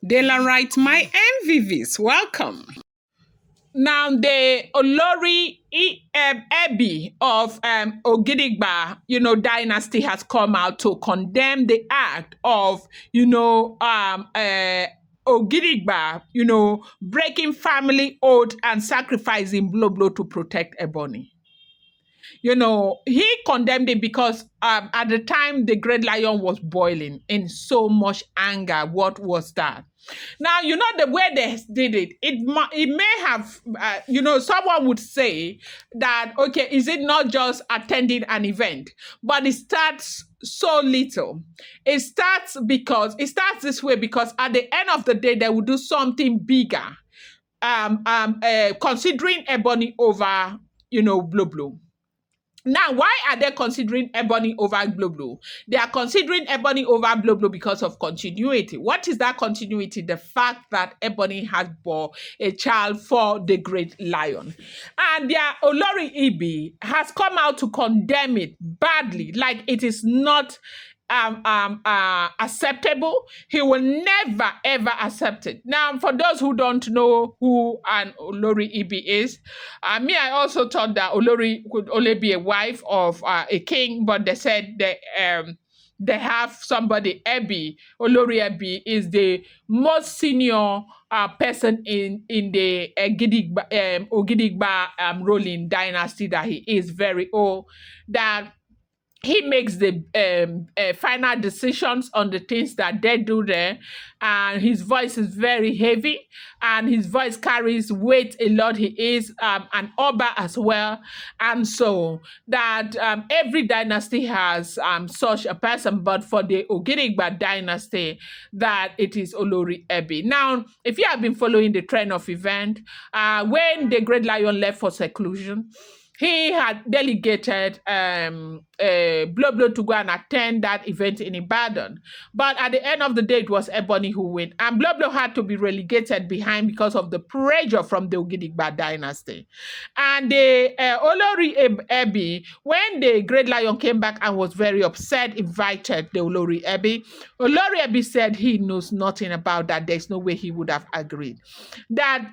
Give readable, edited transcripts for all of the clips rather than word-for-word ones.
Daylight, my MVVs, welcome. Now, the Olori Ebi of Ogidigba, dynasty has come out to condemn the act of, Ogidigba, breaking family oath and sacrificing Blublo to protect Ebony. He condemned it because at the time the great lion was boiling in so much anger. What was that? Now, the way they did it, it may have, someone would say that, okay, is it not just attending an event, but it starts so little. It starts this way because at the end of the day, they will do something bigger, considering Ebony over, Blublo. Now, why are they considering Ebony over Blublo? They are considering Ebony over Blublo because of continuity. What is that continuity? The fact that Ebony has bore a child for the great lion. And their Olori Ibi has come out to condemn it badly, like it is not acceptable. He will never ever accept it. Now, for those who don't know who an Olori Ibi is, I also thought that Olori could only be a wife of a king, but they said they have somebody. Ebi, Olori Ebi is the most senior person in the Ogidigba ruling dynasty, that he is very old, that he makes the final decisions on the things that they do there. And his voice is very heavy and his voice carries weight a lot. He is an Oba as well. And so that every dynasty has such a person, but for the Ogidigba dynasty, that it is Olori Ebi. Now, if you have been following the trend of event, when the Great Lion left for seclusion, he had delegated Blublo to go and attend that event in Ibadan. But at the end of the day, it was Ebony who went. And Blublo had to be relegated behind because of the pressure from the Ogidigba dynasty. And the Olori Ebi, when the Great Lion came back and was very upset, invited the Olori Ebi. Olori Ebi said he knows nothing about that. There's no way he would have agreed. That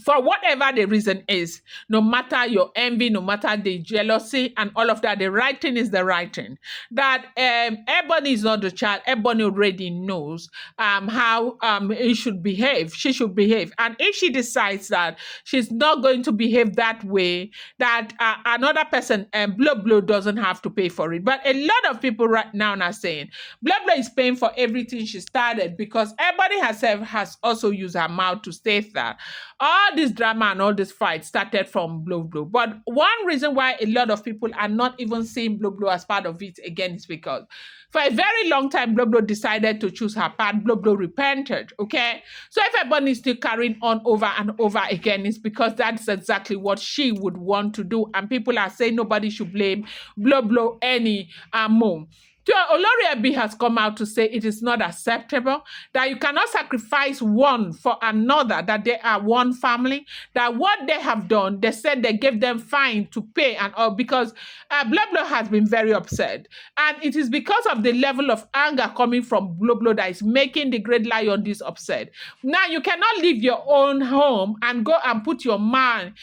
for whatever the reason is, no matter your envy, no matter the jealousy and all of that, the right thing is the right thing. That Ebony is not the child. Ebony already knows how he should behave. She should behave. And if she decides that she's not going to behave that way, that another person, Blublo, doesn't have to pay for it. But a lot of people right now are saying Blublo is paying for everything she started, because Ebony herself has also used her mouth to state that all this drama and all this fight started from Blublo. But one reason why a lot of people are not even seeing Blublo as part of it again is because for a very long time, Blublo decided to choose her path. Blublo repented, okay? So if Ebony is still carrying on over and over again, it's because that's exactly what she would want to do. And people are saying nobody should blame Blublo any more. So Olori Ebi has come out to say it is not acceptable, that you cannot sacrifice one for another, that they are one family, that what they have done, they said they gave them fine to pay and all, because Blublo has been very upset. And it is because of the level of anger coming from Blublo that is making the Great Lion this upset. Now, you cannot leave your own home and go and put your hand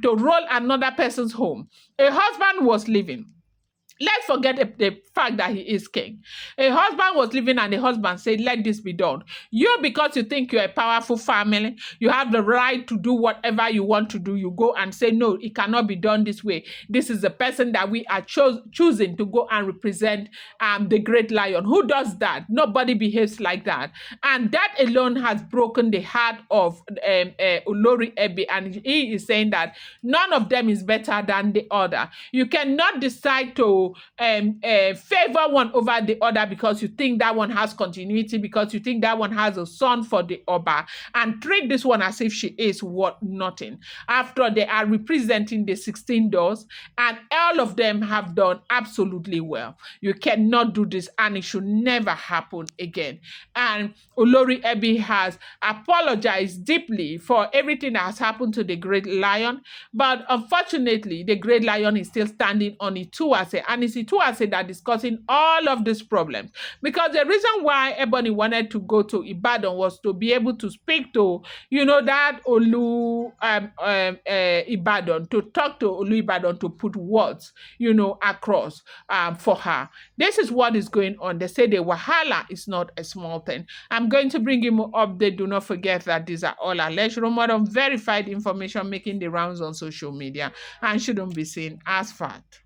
to roll another person's home. A husband was living. Let's forget the fact that he is king. A husband was living and the husband said, let this be done. You, because you think you're a powerful family, you have the right to do whatever you want to do. You go and say, no, it cannot be done this way. This is the person that we are choosing to go and represent the Great Lion. Who does that? Nobody behaves like that. And that alone has broken the heart of Olori Ebi. And he is saying that none of them is better than the other. You cannot decide to favor one over the other because you think that one has continuity, because you think that one has a son for the Oba, and treat this one as if she is worth nothing. After they are representing the 16 doors, and all of them have done absolutely well. You cannot do this, and it should never happen again. And Olori Ebi has apologized deeply for everything that has happened to the Great Lion, but unfortunately, the Great Lion is still standing on its two as a and it's Ituase that discussing all of these problems. Because the reason why Ebony wanted to go to Ibadan was to be able to speak to, that Olu Ibadan, to talk to Olu Ibadan, to put words, across for her. This is what is going on. They say the wahala is not a small thing. I'm going to bring you more update. Do not forget that these are all alleged, rumored, unverified information making the rounds on social media and shouldn't be seen as fact.